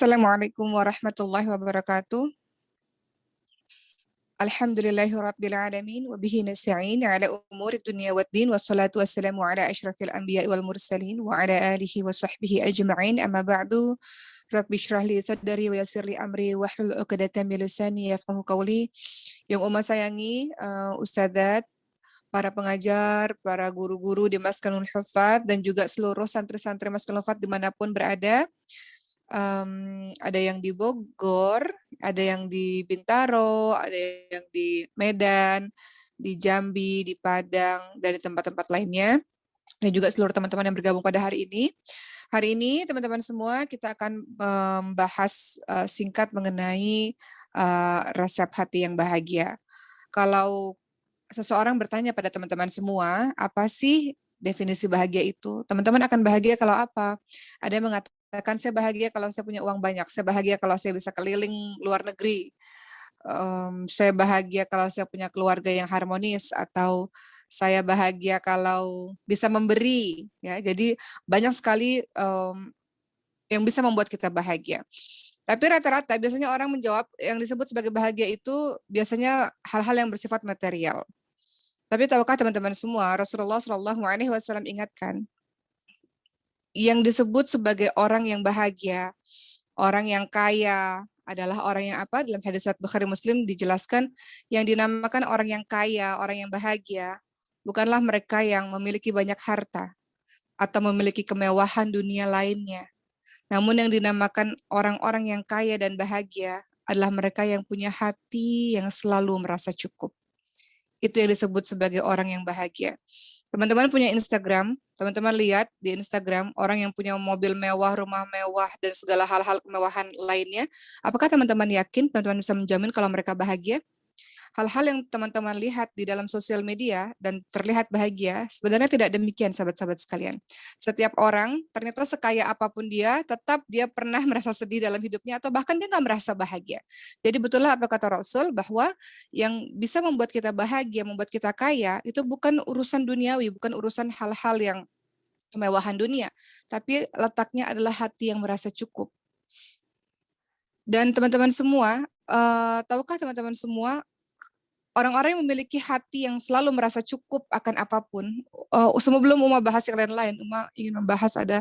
Assalamualaikum warahmatullahi wabarakatuh. Alhamdulillahirabbil alamin wa bihi nasta'in ala umuri dunya waddin wassalatu wassalamu ala asyrafil anbiya'i wal mursalin wa ala alihi wa sahbihi ajma'in amma ba'du. Rabbi shrah li sadri wa yassir li amri wahlul 'uqdatam min lisani yafqahu qawli. Yang Uma sayangi, ustadzat, para pengajar, para guru-guru di Maskanul Hufat dan juga seluruh santri-santri Maskanul Hufat dimanapun berada. Ada yang di Bogor, ada yang di Bintaro, ada yang di Medan, di Jambi, di Padang, dan di tempat-tempat lainnya. Dan juga seluruh teman-teman yang bergabung pada hari ini. Hari ini teman-teman semua kita akan membahas singkat mengenai resep hati yang bahagia. Kalau seseorang bertanya pada teman-teman semua, apa sih definisi bahagia itu? Teman-teman akan bahagia kalau apa? Ada yang mengatakan saya bahagia kalau saya punya uang banyak, saya bahagia kalau saya bisa keliling luar negeri, saya bahagia kalau saya punya keluarga yang harmonis, atau saya bahagia kalau bisa memberi. Ya, jadi banyak sekali yang bisa membuat kita bahagia. Tapi rata-rata biasanya orang menjawab yang disebut sebagai bahagia itu biasanya hal-hal yang bersifat material. Tapi tahukah teman-teman semua, Rasulullah SAW ingatkan, yang disebut sebagai orang yang bahagia, orang yang kaya, adalah orang yang apa? Dalam hadis riwayat Bukhari Muslim dijelaskan, yang dinamakan orang yang kaya, orang yang bahagia, bukanlah mereka yang memiliki banyak harta atau memiliki kemewahan dunia lainnya. Namun yang dinamakan orang-orang yang kaya dan bahagia adalah mereka yang punya hati yang selalu merasa cukup. Itu yang disebut sebagai orang yang bahagia. Teman-teman punya Instagram, teman-teman lihat di Instagram orang yang punya mobil mewah, rumah mewah, dan segala hal-hal kemewahan lainnya. Apakah teman-teman yakin teman-teman bisa menjamin kalau mereka bahagia? Hal-hal yang teman-teman lihat di dalam sosial media dan terlihat bahagia, sebenarnya tidak demikian sahabat-sahabat sekalian. Setiap orang, ternyata sekaya apapun dia, tetap dia pernah merasa sedih dalam hidupnya, atau bahkan dia nggak merasa bahagia. Jadi betullah apa kata Rasul, bahwa yang bisa membuat kita bahagia, membuat kita kaya, itu bukan urusan duniawi, bukan urusan hal-hal yang kemewahan dunia, tapi letaknya adalah hati yang merasa cukup. Dan teman-teman semua, tahukah teman-teman semua, orang-orang yang memiliki hati yang selalu merasa cukup akan apapun. Sebelum Uma bahas yang lain-lain, Uma ingin membahas ada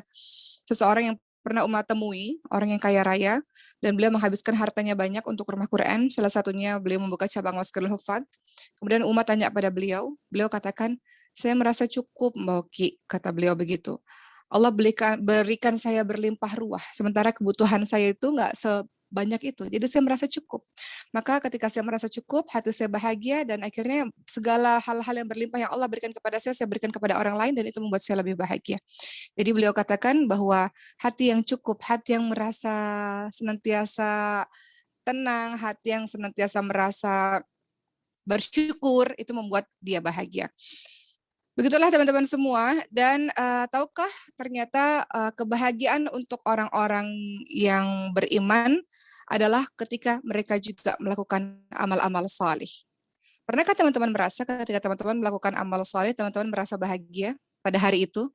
seseorang yang pernah Uma temui, orang yang kaya raya, dan beliau menghabiskan hartanya banyak untuk rumah Quran. Salah satunya beliau membuka cabang Maskanul Hufat. Kemudian Uma tanya pada beliau, beliau katakan, saya merasa cukup, Mbak Oki, kata beliau begitu. Allah berikan saya berlimpah ruah, sementara kebutuhan saya itu nggak sebanyak itu. Jadi saya merasa cukup. Maka ketika saya merasa cukup, hati saya bahagia, dan akhirnya segala hal-hal yang berlimpah yang Allah berikan kepada saya berikan kepada orang lain, dan itu membuat saya lebih bahagia. Jadi beliau katakan bahwa hati yang cukup, hati yang merasa senantiasa tenang, hati yang senantiasa merasa bersyukur, itu membuat dia bahagia. Begitulah teman-teman semua, dan tahukah ternyata kebahagiaan untuk orang-orang yang beriman adalah ketika mereka juga melakukan amal-amal salih. Pernahkah teman-teman merasa ketika teman-teman melakukan amal salih, teman-teman merasa bahagia pada hari itu?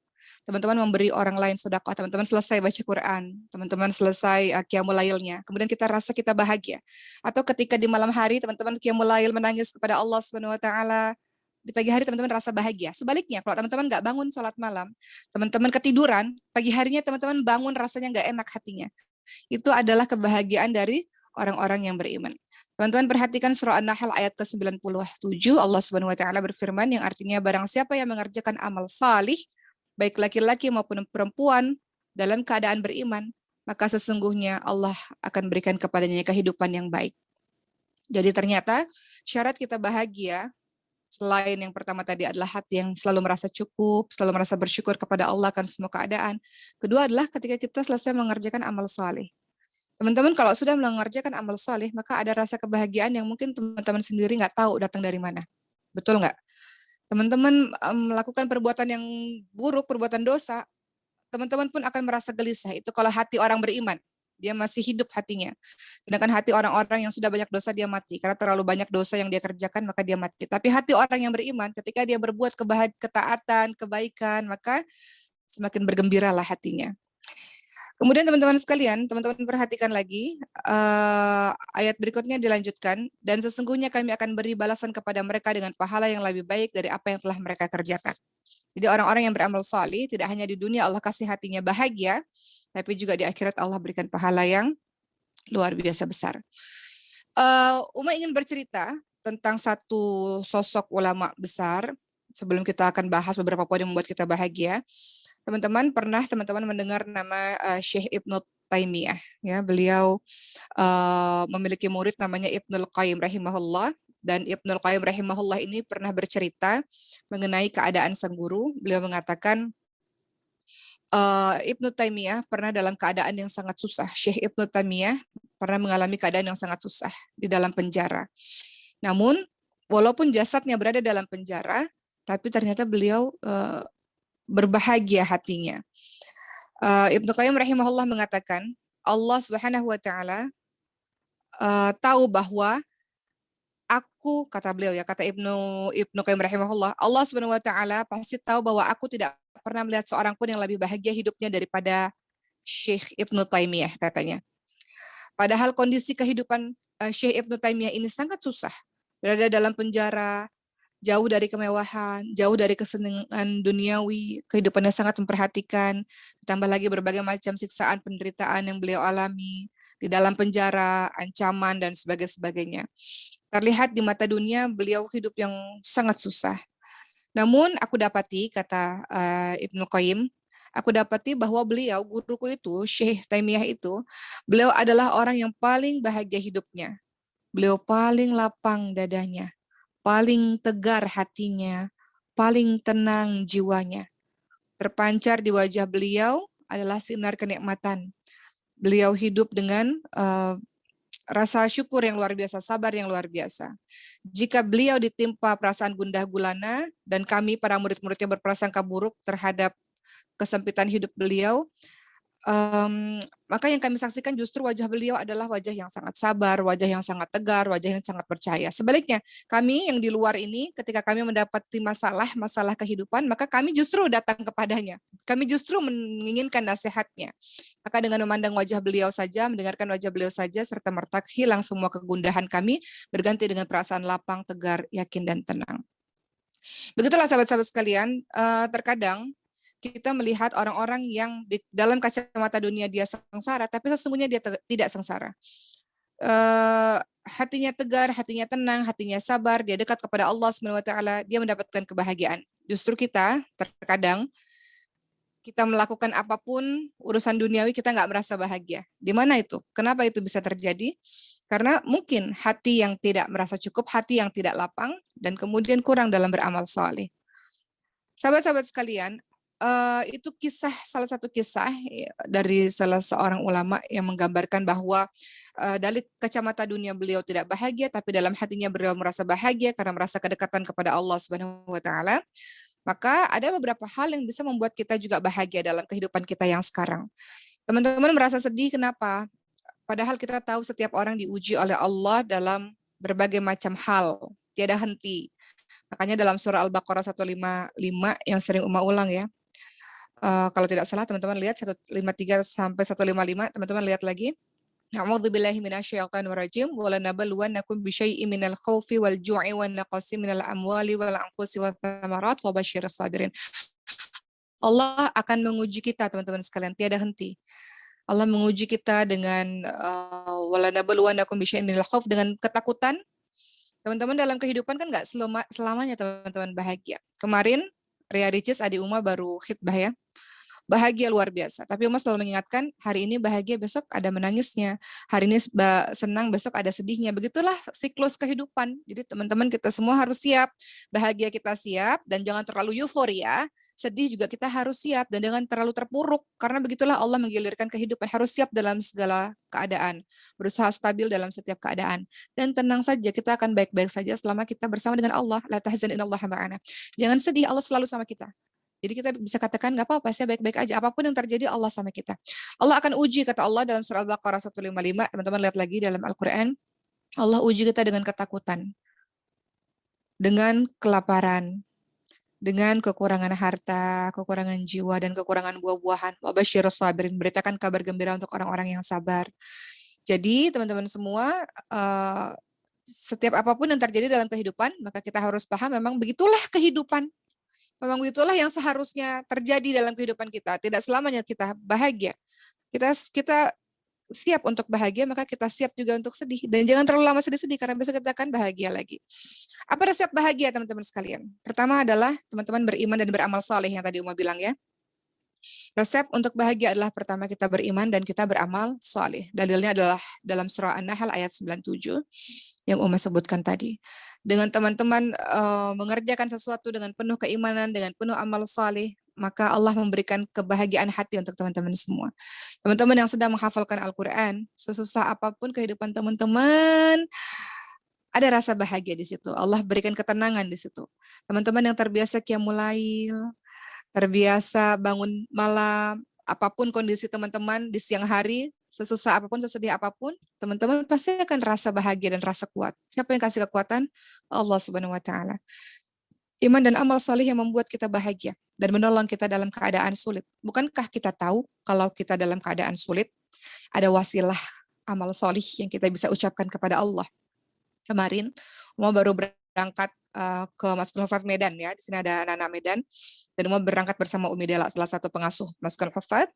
Teman-teman memberi orang lain sedekah, teman-teman selesai baca Quran, teman-teman selesai qiyamul lailnya, kemudian kita rasa kita bahagia. Atau ketika di malam hari teman-teman qiyamul lail menangis kepada Allah Subhanahu wa taala, di pagi hari teman-teman rasa bahagia. Sebaliknya, kalau teman-teman nggak bangun sholat malam, teman-teman ketiduran, pagi harinya teman-teman bangun rasanya nggak enak hatinya. Itu adalah kebahagiaan dari orang-orang yang beriman. Teman-teman perhatikan surah An-Nahl ayat ke-97, Allah Subhanahu wa taala berfirman yang artinya barang siapa yang mengerjakan amal salih, baik laki-laki maupun perempuan dalam keadaan beriman, maka sesungguhnya Allah akan berikan kepadanya kehidupan yang baik. Jadi ternyata syarat kita bahagia, selain yang pertama tadi adalah hati yang selalu merasa cukup, selalu merasa bersyukur kepada Allah akan semua keadaan. Kedua adalah ketika kita selesai mengerjakan amal saleh. Teman-teman kalau sudah mengerjakan amal saleh, maka ada rasa kebahagiaan yang mungkin teman-teman sendiri nggak tahu datang dari mana. Betul nggak? Teman-teman melakukan perbuatan yang buruk, perbuatan dosa, teman-teman pun akan merasa gelisah. Itu kalau hati orang beriman. Dia masih hidup hatinya. Sedangkan hati orang-orang yang sudah banyak dosa dia mati. Karena terlalu banyak dosa yang dia kerjakan maka dia mati. Tapi hati orang yang beriman ketika dia berbuat ketaatan, kebaikan, maka semakin bergembiralah hatinya. Kemudian teman-teman sekalian, teman-teman perhatikan lagi ayat berikutnya dilanjutkan, dan sesungguhnya kami akan beri balasan kepada mereka dengan pahala yang lebih baik dari apa yang telah mereka kerjakan. Jadi orang-orang yang beramal salih tidak hanya di dunia Allah kasih hatinya bahagia, tapi juga di akhirat Allah berikan pahala yang luar biasa besar. Uma ingin bercerita tentang satu sosok ulama besar sebelum kita akan bahas beberapa poin yang membuat kita bahagia. Teman-teman mendengar nama Syekh Ibnu Taimiyah, ya. Beliau memiliki murid namanya Ibnul Qayyim rahimahullah, dan Ibnul Qayyim rahimahullah ini pernah bercerita mengenai keadaan sang guru. Beliau mengatakan Ibnu Taimiyah pernah dalam keadaan yang sangat susah. Syekh Ibnu Taimiyah pernah mengalami keadaan yang sangat susah di dalam penjara. Namun walaupun jasadnya berada dalam penjara, tapi ternyata beliau berbahagia hatinya. Ibnu Qayyim rahimahullah mengatakan, Allah Subhanahu wa taala tahu bahwa aku, kata beliau ya, kata Ibnu Qayyim rahimahullah, Allah Subhanahu wa taala pasti tahu bahwa aku tidak pernah melihat seorang pun yang lebih bahagia hidupnya daripada Syekh Ibnu Taimiyah, katanya. Padahal kondisi kehidupan Syekh Ibnu Taimiyah ini sangat susah. Berada dalam penjara, jauh dari kemewahan, jauh dari kesenangan duniawi, kehidupannya sangat memperhatikan, ditambah lagi berbagai macam siksaan, penderitaan yang beliau alami, di dalam penjara, ancaman, dan sebagainya. Terlihat di mata dunia beliau hidup yang sangat susah. Namun aku dapati, kata Ibnu Qayyim, aku dapati bahwa beliau, guruku itu, Syekh Taimiyah itu, beliau adalah orang yang paling bahagia hidupnya. Beliau paling lapang dadanya, paling tegar hatinya, paling tenang jiwanya. Terpancar di wajah beliau adalah sinar kenikmatan. Beliau hidup dengan rasa syukur yang luar biasa, sabar yang luar biasa. Jika beliau ditimpa perasaan gundah gulana, dan kami para murid-muridnya berprasangka buruk terhadap kesempitan hidup beliau, maka yang kami saksikan justru wajah beliau adalah wajah yang sangat sabar, wajah yang sangat tegar, wajah yang sangat percaya. Sebaliknya, kami yang di luar ini, ketika kami mendapati masalah kehidupan, maka kami justru datang kepadanya. Kami justru menginginkan nasihatnya. Maka dengan memandang wajah beliau saja, mendengarkan wajah beliau saja, serta merta hilang semua kegundahan kami, berganti dengan perasaan lapang, tegar, yakin, dan tenang. Begitulah sahabat-sahabat sekalian, terkadang kita melihat orang-orang yang di dalam kacamata dunia dia sengsara, tapi sesungguhnya dia tidak sengsara. Hatinya tegar, hatinya tenang, hatinya sabar, dia dekat kepada Allah SWT, dia mendapatkan kebahagiaan. Justru kita terkadang kita melakukan apapun urusan duniawi kita nggak merasa bahagia. Di mana itu? Kenapa itu bisa terjadi? Karena mungkin hati yang tidak merasa cukup, hati yang tidak lapang, dan kemudian kurang dalam beramal soleh. Sahabat-sahabat sekalian, itu salah satu kisah dari salah seorang ulama yang menggambarkan bahwa dari kacamata dunia beliau tidak bahagia, tapi dalam hatinya beliau merasa bahagia karena merasa kedekatan kepada Allah Subhanahu wa taala. Maka ada beberapa hal yang bisa membuat kita juga bahagia dalam kehidupan kita yang sekarang. Teman-teman merasa sedih kenapa? Padahal kita tahu setiap orang diuji oleh Allah dalam berbagai macam hal, tiada henti. Makanya dalam surah Al-Baqarah 155 yang sering Uma ulang ya. Kalau tidak salah teman-teman lihat 153 sampai 155, teman-teman lihat lagi. A'udzubillahi minasyaitonir rajim wa lanabluwannakum bisyai'in minal khaufi wal ju'i wan naqsi minal amwali wal anfusi wath thamarat wa basyyiris sabirin. Allah akan menguji kita teman-teman sekalian, tiada henti. Allah menguji kita dengan wa lanabluwannakum bisyai'in minal khauf, dengan ketakutan. Teman-teman dalam kehidupan kan nggak selamanya teman-teman bahagia. Kemarin Ria Ricis adik Uma baru khitbah ya. Bahagia luar biasa. Tapi Uma selalu mengingatkan, hari ini bahagia, besok ada menangisnya. Hari ini senang, besok ada sedihnya. Begitulah siklus kehidupan. Jadi teman-teman kita semua harus siap. Bahagia kita siap, dan jangan terlalu euforia. Sedih juga kita harus siap, dan jangan terlalu terpuruk. Karena begitulah Allah menggilirkan kehidupan. Harus siap dalam segala keadaan. Berusaha stabil dalam setiap keadaan. Dan tenang saja, kita akan baik-baik saja selama kita bersama dengan Allah. La tahzan innallaha ma'ana. Jangan sedih, Allah selalu sama kita. Jadi kita bisa katakan nggak apa-apa, saya baik-baik aja. Apapun yang terjadi Allah sama kita. Allah akan uji, kata Allah dalam surah Al-Baqarah 155. Teman-teman lihat lagi dalam Al-Quran. Allah uji kita dengan ketakutan, dengan kelaparan, dengan kekurangan harta, kekurangan jiwa, dan kekurangan buah-buahan. Wabasyirus sabirin, beritakan kabar gembira untuk orang-orang yang sabar. Jadi teman-teman semua, setiap apapun yang terjadi dalam kehidupan, maka kita harus paham memang begitulah kehidupan. Memang begitulah yang seharusnya terjadi dalam kehidupan kita. Tidak selamanya kita bahagia. Kita siap untuk bahagia, maka kita siap juga untuk sedih. Dan jangan terlalu lama sedih-sedih, karena besok kita akan bahagia lagi. Apa resep bahagia teman-teman sekalian? Pertama adalah teman-teman beriman dan beramal soleh yang tadi Uma bilang ya. Resep untuk bahagia adalah pertama kita beriman dan kita beramal soleh. Dalilnya adalah dalam surah An-Nahl ayat 97 yang Uma sebutkan tadi. Dengan teman-teman mengerjakan sesuatu dengan penuh keimanan, dengan penuh amal soleh, maka Allah memberikan kebahagiaan hati untuk teman-teman semua. Teman-teman yang sedang menghafalkan Al-Quran, sesusah apapun kehidupan teman-teman, ada rasa bahagia di situ. Allah berikan ketenangan di situ. Teman-teman yang terbiasa qiyamul lail, terbiasa bangun malam, apapun kondisi teman-teman di siang hari, sesusah apapun, sesedih apapun, teman-teman pasti akan rasa bahagia dan rasa kuat. Siapa yang kasih kekuatan? Allah Subhanahu wa taala. Iman dan amal soleh yang membuat kita bahagia dan menolong kita dalam keadaan sulit. Bukankah kita tahu kalau kita dalam keadaan sulit, ada wasilah amal soleh yang kita bisa ucapkan kepada Allah. Kemarin, Uma baru berangkat ke Masjidil Hufad Medan ya. Di sini ada anak-anak Medan. Dan Uma berangkat bersama Umi Dela, salah satu pengasuh Masjidil Hufad.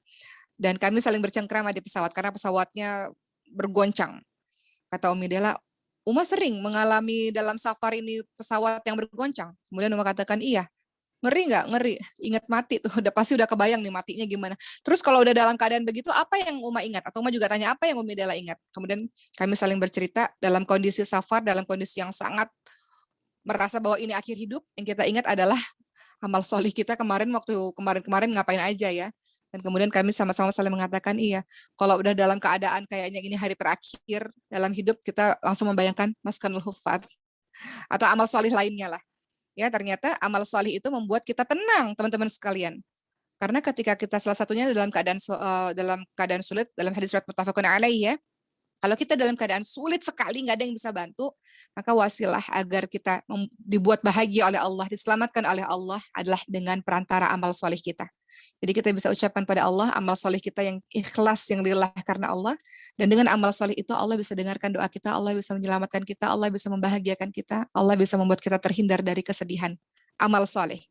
Dan kami saling bercengkrama di pesawat karena pesawatnya bergoncang. Kata Umi Dela, Uma sering mengalami dalam safari ini pesawat yang bergoncang. Kemudian Uma katakan, iya. Ngeri nggak? Ngeri. Ingat mati tuh. Udah kebayang nih matinya gimana. Terus kalau udah dalam keadaan begitu, apa yang Uma ingat? Atau Uma juga tanya, apa yang Umi Dela ingat? Kemudian kami saling bercerita dalam kondisi safar, dalam kondisi yang sangat merasa bahwa ini akhir hidup. Yang kita ingat adalah amal solih kita kemarin ngapain aja ya. Dan kemudian kami sama-sama saling mengatakan, iya, kalau udah dalam keadaan kayaknya ini hari terakhir dalam hidup, kita langsung membayangkan Maskanul Hufad. Atau amal solih lainnya lah. Ya, ternyata amal solih itu membuat kita tenang, teman-teman sekalian. Karena ketika kita salah satunya dalam keadaan sulit, dalam hadis riwayat muttafaqun alaih ya, kalau kita dalam keadaan sulit sekali, nggak ada yang bisa bantu, maka wasilah agar kita dibuat bahagia oleh Allah, diselamatkan oleh Allah adalah dengan perantara amal solih kita. Jadi kita bisa ucapkan pada Allah amal solih kita yang ikhlas, yang lillah karena Allah. Dan dengan amal solih itu Allah bisa dengarkan doa kita, Allah bisa menyelamatkan kita, Allah bisa membahagiakan kita, Allah bisa membuat kita terhindar dari kesedihan. Amal solih.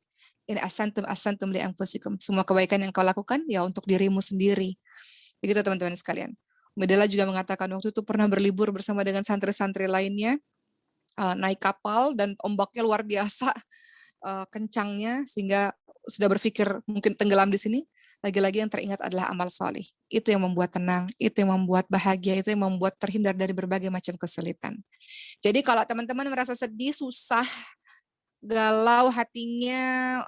In asantum li anfusikum. Semua kebaikan yang kau lakukan ya untuk dirimu sendiri. Begitu teman-teman sekalian. Medela juga mengatakan waktu itu pernah berlibur bersama dengan santri-santri lainnya, naik kapal dan ombaknya luar biasa kencangnya sehingga sudah berpikir mungkin tenggelam di sini. Lagi-lagi yang teringat adalah amal soleh. Itu yang membuat tenang, itu yang membuat bahagia, itu yang membuat terhindar dari berbagai macam kesulitan. Jadi kalau teman-teman merasa sedih, susah, galau hatinya,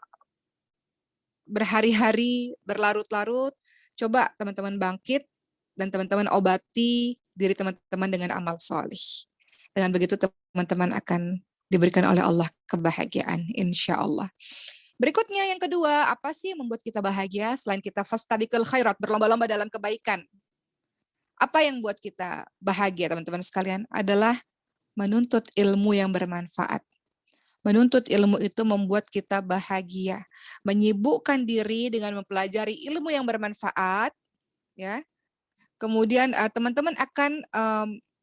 berhari-hari, berlarut-larut, coba teman-teman bangkit dan teman-teman obati diri teman-teman dengan amal soleh. Dengan begitu teman-teman akan diberikan oleh Allah kebahagiaan, insya Allah. Berikutnya yang kedua, apa sih yang membuat kita bahagia selain kita fastabiqul khairat, berlomba-lomba dalam kebaikan? Apa yang buat kita bahagia teman-teman sekalian adalah menuntut ilmu yang bermanfaat. Menuntut ilmu itu membuat kita bahagia. Menyibukkan diri dengan mempelajari ilmu yang bermanfaat, ya. Kemudian teman-teman akan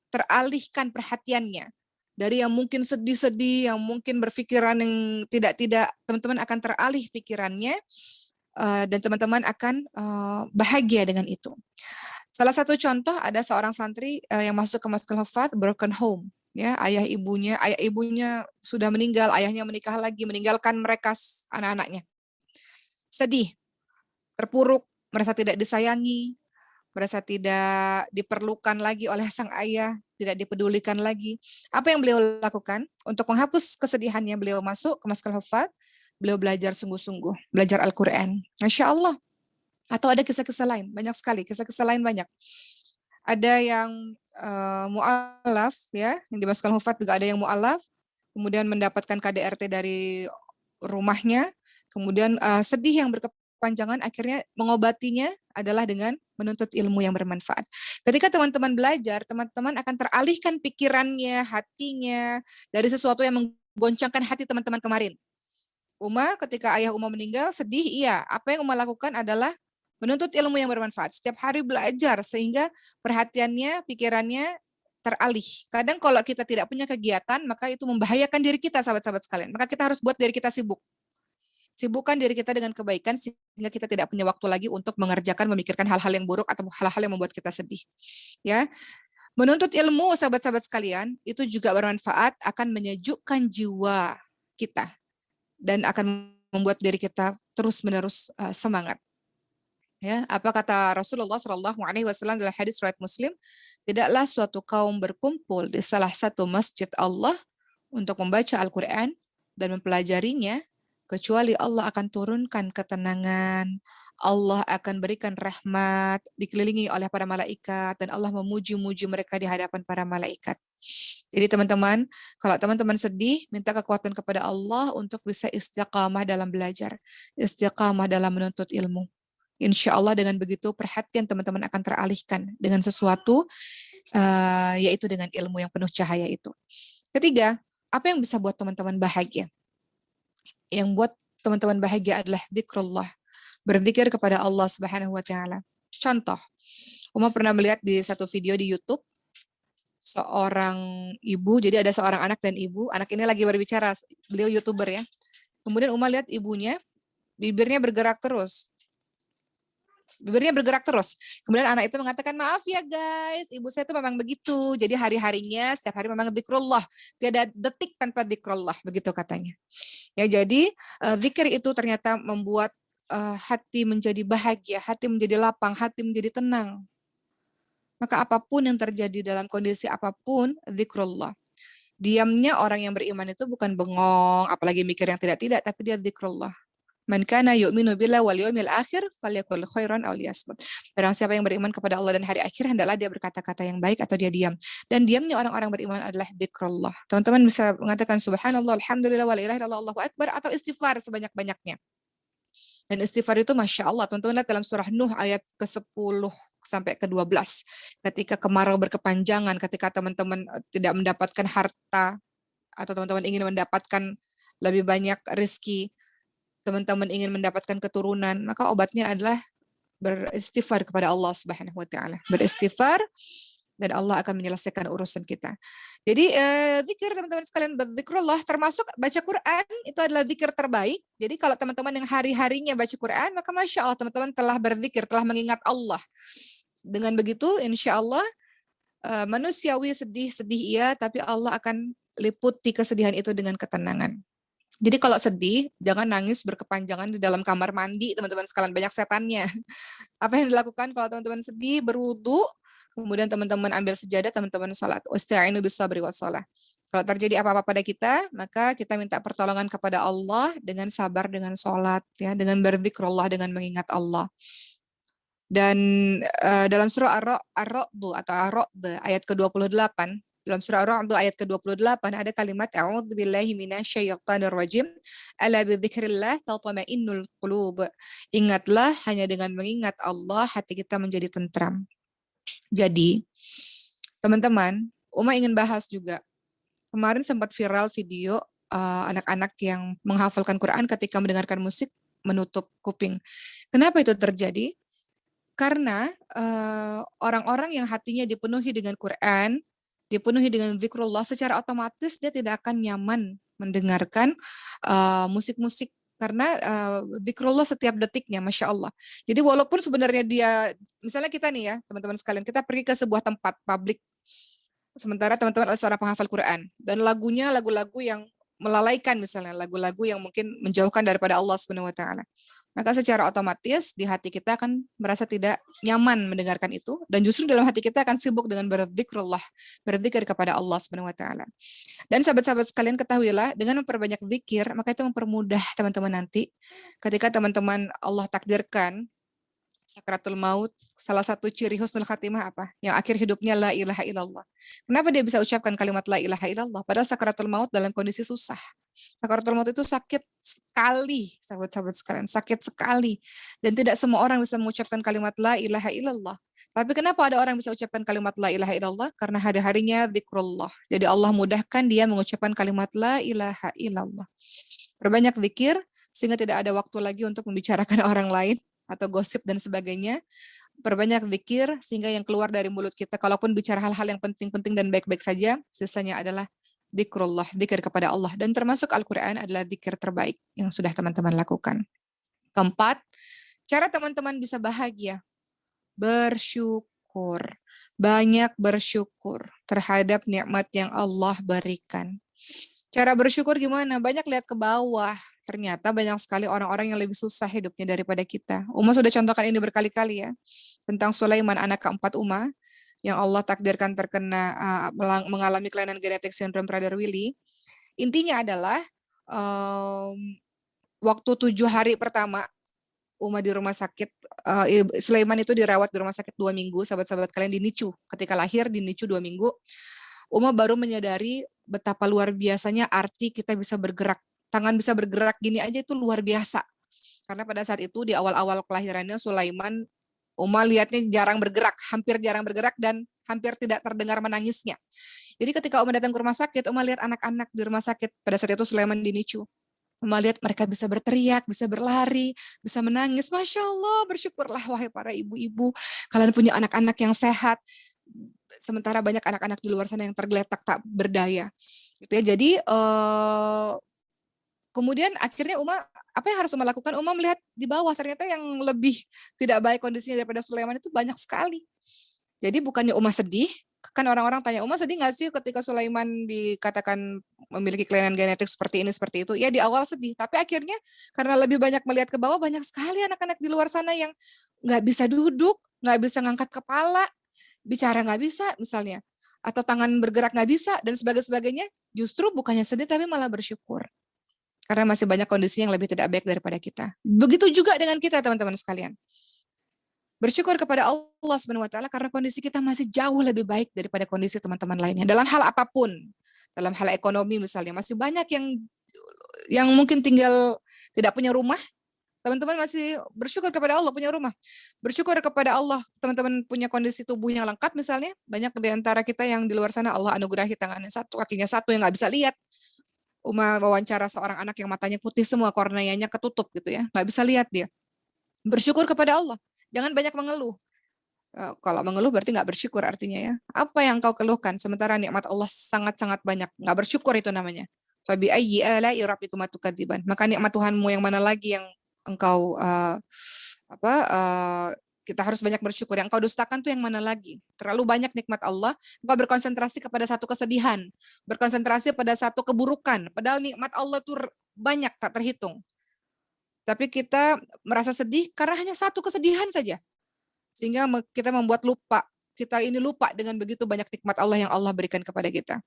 teralihkan perhatiannya dari yang mungkin sedih-sedih, yang mungkin berpikiran yang tidak-tidak, teman-teman akan teralih pikirannya dan teman-teman akan bahagia dengan itu. Salah satu contoh ada seorang santri yang masuk ke Masjidil Hufad broken home, ya, ayah ibunya sudah meninggal, ayahnya menikah lagi, meninggalkan mereka anak-anaknya. Sedih, terpuruk, merasa tidak disayangi, merasa tidak diperlukan lagi oleh sang ayah, tidak dipedulikan lagi. Apa yang beliau lakukan? Untuk menghapus kesedihannya, beliau masuk ke Masjidil Hufad, beliau belajar sungguh-sungguh, belajar Al-Quran. Masya Allah. Atau ada kisah-kisah lain, banyak sekali, kisah-kisah lain banyak. Ada yang mu'alaf, ya, yang di Masjidil Hufad juga ada yang mu'alaf, kemudian mendapatkan KDRT dari rumahnya, kemudian sedih yang berkepanjangan, akhirnya mengobatinya adalah dengan menuntut ilmu yang bermanfaat. Ketika teman-teman belajar, teman-teman akan teralihkan pikirannya, hatinya, dari sesuatu yang menggoncangkan hati teman-teman kemarin. Ketika ayah Uma meninggal, sedih, iya. Apa yang Uma lakukan adalah menuntut ilmu yang bermanfaat. Setiap hari belajar, sehingga perhatiannya, pikirannya teralih. Kadang kalau kita tidak punya kegiatan, maka itu membahayakan diri kita, sahabat-sahabat sekalian. Maka kita harus buat diri kita sibuk. Sibukkan diri kita dengan kebaikan, sehingga kita tidak punya waktu lagi untuk mengerjakan, memikirkan hal-hal yang buruk atau hal-hal yang membuat kita sedih. Ya, menuntut ilmu, sahabat-sahabat sekalian, itu juga bermanfaat, akan menyejukkan jiwa kita dan akan membuat diri kita terus-menerus semangat. Ya, apa kata Rasulullah Shallallahu Alaihi Wasallam dalam hadis riwayat Muslim? Tidaklah suatu kaum berkumpul di salah satu masjid Allah untuk membaca Al-Quran dan mempelajarinya, kecuali Allah akan turunkan ketenangan, Allah akan berikan rahmat, dikelilingi oleh para malaikat, dan Allah memuji-muji mereka di hadapan para malaikat. Jadi teman-teman, kalau teman-teman sedih, minta kekuatan kepada Allah untuk bisa istiqamah dalam belajar, istiqamah dalam menuntut ilmu. Insya Allah dengan begitu perhatian teman-teman akan teralihkan dengan sesuatu, yaitu dengan ilmu yang penuh cahaya itu. Ketiga, apa yang bisa buat teman-teman bahagia? Yang buat teman-teman bahagia adalah zikrullah, berzikir kepada Allah Subhanahu wa taala. Contoh, Uma pernah melihat di satu video di YouTube seorang ibu, jadi ada seorang anak dan ibu. Anak ini lagi berbicara, beliau YouTuber ya. Kemudian Uma lihat ibunya, bibirnya bergerak terus. Kemudian anak itu mengatakan, maaf ya guys, ibu saya itu memang begitu. Jadi hari-harinya, setiap hari memang zikrullah. Tiada detik tanpa zikrullah, begitu katanya. Ya, jadi zikir itu ternyata membuat hati menjadi bahagia, hati menjadi lapang, hati menjadi tenang. Maka apapun yang terjadi dalam kondisi apapun, zikrullah. Diamnya orang yang beriman itu bukan bengong, apalagi mikir yang tidak-tidak, tapi dia zikrullah. Man kana yu'minu billahi wal yawmil akhir falyakul khairan aw liyasmut. Barang siapa yang beriman kepada Allah dan hari akhir, hendaklah dia berkata-kata yang baik atau dia diam. Dan diamnya orang-orang beriman adalah zikrullah. Teman-teman bisa mengatakan subhanallah, alhamdulillah, wa la ilaha illallah, Allahu akbar, atau istighfar sebanyak-banyaknya. Dan istighfar itu Masya Allah, teman-teman lihat dalam surah Nuh ayat ke-10 sampai ke-12. Ketika kemarau berkepanjangan, ketika teman-teman tidak mendapatkan harta, atau teman-teman ingin mendapatkan lebih banyak rezeki, teman-teman ingin mendapatkan keturunan, maka obatnya adalah beristighfar kepada Allah Subhanahu wa taala. Beristighfar dan Allah akan menyelesaikan urusan kita. Jadi zikir teman-teman sekalian, berzikrullah termasuk baca Quran itu adalah zikir terbaik. Jadi kalau teman-teman yang hari-harinya baca Quran, maka Masya Allah teman-teman telah berzikir, telah mengingat Allah. Dengan begitu insya Allah manusiawi sedih-sedih iya, tapi Allah akan liputi kesedihan itu dengan ketenangan. Jadi kalau sedih, jangan nangis berkepanjangan di dalam kamar mandi, teman-teman sekalian, banyak setannya. Apa yang dilakukan kalau teman-teman sedih, berwudu, kemudian teman-teman ambil sejadah, teman-teman sholat. Wasta'inu bis-sabri was-shalah. Kalau terjadi apa-apa pada kita, maka kita minta pertolongan kepada Allah dengan sabar, dengan sholat, ya, dengan berzikrullah, dengan mengingat Allah. Dan dalam surah Ar-Ra'd atau Ar-Ra'd ayat ke-28, dalam surah Ar-Ra'd ayat ke-28 ada kalimat a'udzubillahi minasyaitonir rajim, ala bidzikrillah tatma'innul qulub. Ingatlah, hanya dengan mengingat Allah hati kita menjadi tentram. Jadi, teman-teman, Uma ingin bahas juga. Kemarin sempat viral video anak-anak yang menghafalkan Quran ketika mendengarkan musik menutup kuping. Kenapa itu terjadi? Karena orang-orang yang hatinya dipenuhi dengan Quran, dipenuhi dengan zikrullah, secara otomatis dia tidak akan nyaman mendengarkan musik-musik, karena zikrullah setiap detiknya, Masya Allah. Jadi walaupun sebenarnya dia, misalnya kita nih ya, teman-teman sekalian, kita pergi ke sebuah tempat publik, sementara teman-teman adalah seorang penghafal Quran, dan lagunya lagu-lagu yang melalaikan, misalnya lagu-lagu yang mungkin menjauhkan daripada Allah Subhanahu wa taala. Maka secara otomatis di hati kita akan merasa tidak nyaman mendengarkan itu, dan justru dalam hati kita akan sibuk dengan berzikrullah, berzikir kepada Allah Subhanahu wa taala. Dan sahabat-sahabat sekalian, ketahuilah dengan memperbanyak zikir, maka itu mempermudah teman-teman nanti ketika teman-teman Allah takdirkan sakratul maut, salah satu ciri husnul khatimah apa? Yang akhir hidupnya la ilaha illallah. Kenapa dia bisa ucapkan kalimat la ilaha illallah? Padahal sakratul maut dalam kondisi susah. Sakratul maut itu sakit sekali, sahabat-sahabat sekalian, sakit sekali. Dan tidak semua orang bisa mengucapkan kalimat la ilaha illallah. Tapi kenapa ada orang bisa ucapkan kalimat la ilaha illallah? Karena hari-harinya zikrullah. Jadi Allah mudahkan dia mengucapkan kalimat la ilaha illallah. Perbanyak zikir, sehingga tidak ada waktu lagi untuk membicarakan orang lain atau gosip dan sebagainya. Perbanyak zikir sehingga yang keluar dari mulut kita, kalaupun bicara hal-hal yang penting-penting dan baik-baik saja, sisanya adalah zikrullah, zikir kepada Allah. Dan termasuk Al-Quran adalah zikir terbaik yang sudah teman-teman lakukan. Keempat, cara teman-teman bisa bahagia, bersyukur. Banyak bersyukur terhadap nikmat yang Allah berikan. Cara bersyukur gimana? Banyak lihat ke bawah. Ternyata banyak sekali orang-orang yang lebih susah hidupnya daripada kita. Uma sudah contohkan ini berkali-kali ya. Tentang Sulaiman, anak keempat Uma, yang Allah takdirkan terkena mengalami kelainan genetik sindrom Prader-Willi. Intinya adalah waktu 7 hari pertama Uma di rumah sakit, Sulaiman itu dirawat di rumah sakit 2 minggu, sahabat-sahabat kalian, di NICU. Ketika lahir di NICU 2 minggu, Uma baru menyadari betapa luar biasanya arti kita bisa bergerak. Tangan bisa bergerak gini aja itu luar biasa. Karena pada saat itu di awal-awal kelahirannya Sulaiman, Uma lihatnya jarang bergerak, hampir jarang bergerak dan hampir tidak terdengar menangisnya. Jadi ketika Uma datang ke rumah sakit, Uma lihat anak-anak di rumah sakit. Pada saat itu Sulaiman di NICU. Uma lihat mereka bisa berteriak, bisa berlari, bisa menangis. Masya Allah, bersyukurlah wahai para ibu-ibu. Kalian punya anak-anak yang sehat. Sementara banyak anak-anak di luar sana yang tergeletak tak berdaya. Gitu ya. Jadi kemudian akhirnya apa yang harus Uma lakukan? Uma melihat di bawah ternyata yang lebih tidak baik kondisinya daripada Sulaiman itu banyak sekali. Jadi bukannya Uma sedih, kan orang-orang tanya, Uma sedih nggak sih ketika Sulaiman dikatakan memiliki kelainan genetik seperti ini, seperti itu? Ya di awal sedih, tapi akhirnya karena lebih banyak melihat ke bawah, banyak sekali anak-anak di luar sana yang nggak bisa duduk, nggak bisa ngangkat kepala, bicara nggak bisa misalnya, atau tangan bergerak nggak bisa, dan sebagainya, justru bukannya sedih, tapi malah bersyukur. Karena masih banyak kondisi yang lebih tidak baik daripada kita. Begitu juga dengan kita, teman-teman sekalian. Bersyukur kepada Allah Subhanahu wa taala karena kondisi kita masih jauh lebih baik daripada kondisi teman-teman lainnya. Dalam hal apapun, dalam hal ekonomi misalnya, masih banyak yang mungkin tinggal tidak punya rumah. Teman-teman masih bersyukur kepada Allah punya rumah. Bersyukur kepada Allah, teman-teman punya kondisi tubuh yang lengkap misalnya. Banyak di antara kita yang di luar sana Allah anugerahi tangannya satu, kakinya satu yang nggak bisa lihat. Wawancara seorang anak yang matanya putih semua, korneanya ketutup gitu ya, nggak bisa lihat dia. Bersyukur kepada Allah. Jangan banyak mengeluh. Kalau mengeluh berarti nggak bersyukur artinya ya. Apa yang kau keluhkan? Sementara nikmat Allah sangat-sangat banyak. Nggak bersyukur itu namanya. Fabi ayyi ala'i rabbikuma tukadziban. Maka nikmat Tuhanmu yang mana lagi yang engkau kita harus banyak bersyukur. Yang engkau dustakan tuh yang mana lagi? Terlalu banyak nikmat Allah. Engkau berkonsentrasi kepada satu kesedihan, berkonsentrasi pada satu keburukan. Padahal nikmat Allah tuh banyak tak terhitung. Tapi kita merasa sedih karena hanya satu kesedihan saja. Sehingga kita membuat lupa. Kita ini lupa dengan begitu banyak nikmat Allah yang Allah berikan kepada kita.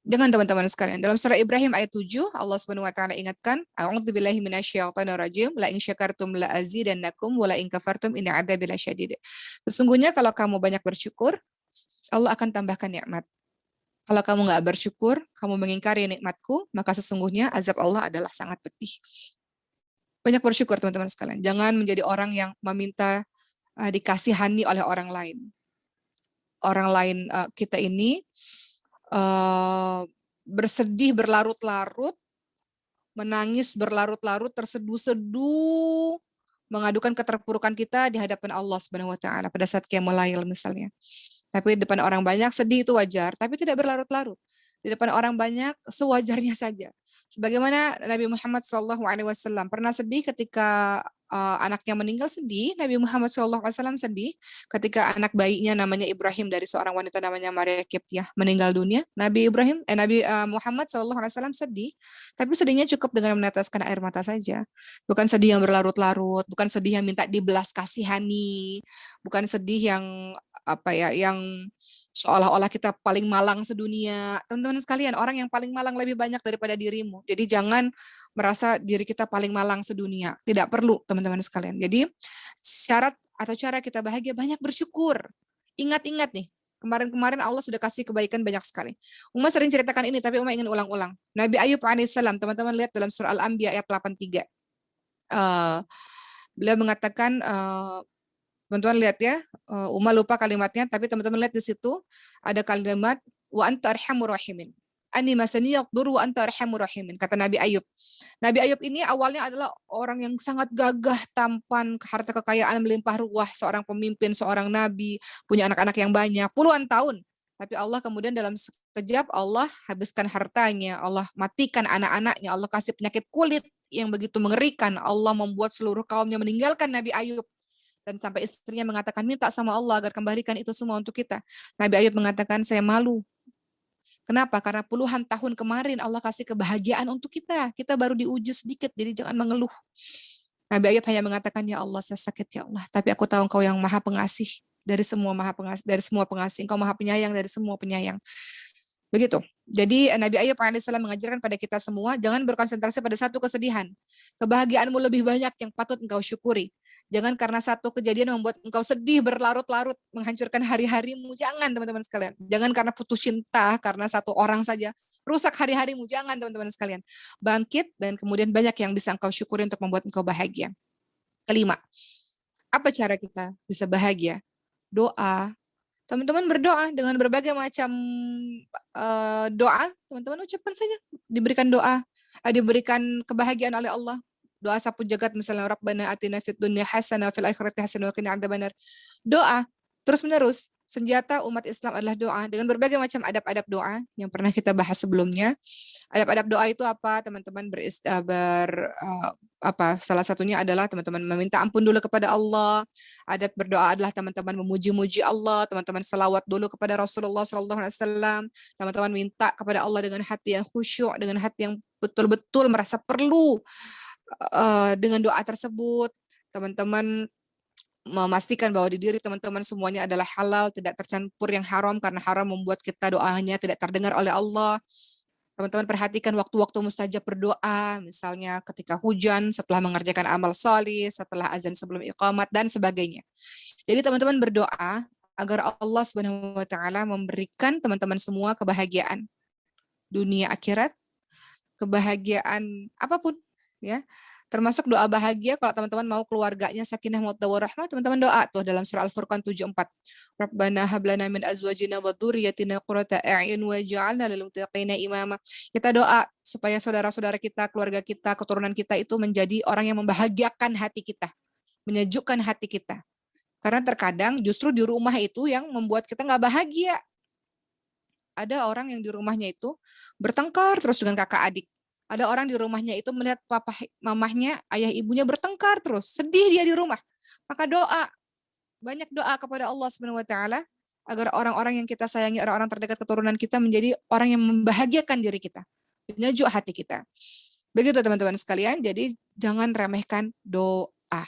Jangan teman-teman sekalian. Dalam surah Ibrahim ayat 7, Allah Subhanahu wa taala ingatkan, A'udzubillahi minasyaitonir rajim, la in syakartum la azidannakum wa la in kafartum inna adzabi lasyadid. Sesungguhnya kalau kamu banyak bersyukur, Allah akan tambahkan nikmat. Kalau kamu nggak bersyukur, kamu mengingkari nikmatku, maka sesungguhnya azab Allah adalah sangat pedih. Banyak bersyukur teman-teman sekalian. Jangan menjadi orang yang meminta dikasihani oleh orang lain. Orang lain kita ini bersedih berlarut-larut, menangis berlarut-larut, terseduh-seduh, mengadukan keterpurukan kita di hadapan Allah Subhanahu wa taala pada saat qiyamul lail misalnya. Tapi di depan orang banyak sedih itu wajar, tapi tidak berlarut-larut. Di depan orang banyak sewajarnya saja. Sebagaimana Nabi Muhammad SAW pernah sedih ketika anaknya meninggal, sedih. Nabi Muhammad SAW sedih ketika anak bayinya namanya Ibrahim dari seorang wanita namanya Maria Kiptiah meninggal dunia. Nabi Muhammad SAW sedih, tapi sedihnya cukup dengan meneteskan air mata saja. Bukan sedih yang berlarut-larut, bukan sedih yang minta dibelas kasihani, bukan sedih yang yang seolah-olah kita paling malang sedunia. Teman-teman sekalian, orang yang paling malang lebih banyak daripada dirimu. Jadi jangan merasa diri kita paling malang sedunia. Tidak perlu, teman-teman sekalian. Jadi syarat atau cara kita bahagia banyak bersyukur. Ingat-ingat nih, kemarin-kemarin Allah sudah kasih kebaikan banyak sekali. Uma sering ceritakan ini, tapi Uma ingin ulang-ulang. Nabi Ayub alaihissalam, teman-teman lihat dalam surah Al-Anbiya ayat 83. Beliau mengatakan, teman-teman lihat ya, Uma lupa kalimatnya, tapi teman-teman lihat di situ ada kalimat wa anta arhamur rahimin. anni masaniyad dur wa anta arhamur rahimin, kata Nabi Ayub. Nabi Ayub ini awalnya adalah orang yang sangat gagah, tampan, harta kekayaan melimpah ruah, seorang pemimpin, seorang nabi, punya anak-anak yang banyak, puluhan tahun. Tapi Allah kemudian dalam sekejap Allah habiskan hartanya, Allah matikan anak-anaknya, Allah kasih penyakit kulit yang begitu mengerikan. Allah membuat seluruh kaumnya meninggalkan Nabi Ayub. Dan sampai istrinya mengatakan, minta sama Allah agar kembalikan itu semua untuk kita. Nabi Ayub mengatakan, saya malu. Kenapa? Karena puluhan tahun kemarin Allah kasih kebahagiaan untuk kita. Kita baru diuji sedikit, jadi jangan mengeluh. Nabi Ayub hanya mengatakan, ya Allah, saya sakit ya Allah. Tapi aku tahu Engkau yang maha pengasih dari semua pengasih. Engkau maha penyayang dari semua penyayang. Begitu. Jadi Nabi Ayub alaihissalam mengajarkan pada kita semua, jangan berkonsentrasi pada satu kesedihan. Kebahagiaanmu lebih banyak yang patut engkau syukuri. Jangan karena satu kejadian membuat engkau sedih berlarut-larut, menghancurkan hari-harimu. Jangan teman-teman sekalian. Jangan karena putus cinta, karena satu orang saja rusak hari-harimu. Jangan teman-teman sekalian. Bangkit dan kemudian banyak yang bisa engkau syukuri untuk membuat engkau bahagia. Kelima, apa cara kita bisa bahagia? Doa. Teman-teman berdoa dengan berbagai macam doa, teman-teman ucapkan saja. Diberikan doa, diberikan kebahagiaan oleh Allah. Doa sapu jagat misalnya, Rabbana atina fid dunya hasanah fil akhirati hasanah wa qina adzabannar. Doa terus-menerus. Senjata umat Islam adalah doa dengan berbagai macam adab-adab doa yang pernah kita bahas sebelumnya. Adab-adab doa itu apa? Teman-teman salah satunya adalah teman-teman meminta ampun dulu kepada Allah. Adab berdoa adalah teman-teman memuji-muji Allah, teman-teman selawat dulu kepada Rasulullah SAW, teman-teman minta kepada Allah dengan hati yang khusyuk, dengan hati yang betul-betul merasa perlu dengan doa tersebut. Teman-teman memastikan bahwa di diri teman-teman semuanya adalah halal, tidak tercampur yang haram, karena haram membuat kita doanya tidak terdengar oleh Allah. Teman-teman perhatikan waktu-waktu mustajab berdoa, misalnya ketika hujan, setelah mengerjakan amal soleh, setelah azan sebelum iqamat, dan sebagainya. Jadi teman-teman berdoa agar Allah Subhanahu wa taala memberikan teman-teman semua kebahagiaan dunia akhirat, kebahagiaan apapun ya. Termasuk doa bahagia kalau teman-teman mau keluarganya sakinah mawaddah warahmah, teman-teman doa tuh dalam surah Al-Furqan 74. Rabbana hab lana min azwajina wa dzurriyyatina qurrata a'yun waj'alna lil muttaqina imama. Kita doa supaya saudara-saudara kita, keluarga kita, keturunan kita itu menjadi orang yang membahagiakan hati kita, menyejukkan hati kita. Karena terkadang justru di rumah itu yang membuat kita nggak bahagia. Ada orang yang di rumahnya itu bertengkar terus dengan kakak adik. Ada orang di rumahnya itu melihat papa mamahnya, ayah ibunya bertengkar terus. Sedih dia di rumah. Maka doa, banyak doa kepada Allah Subhanahu wa taala agar orang-orang yang kita sayangi, orang-orang terdekat keturunan kita menjadi orang yang membahagiakan diri kita, menyejuk hati kita. Begitu teman-teman sekalian, jadi jangan remehkan doa.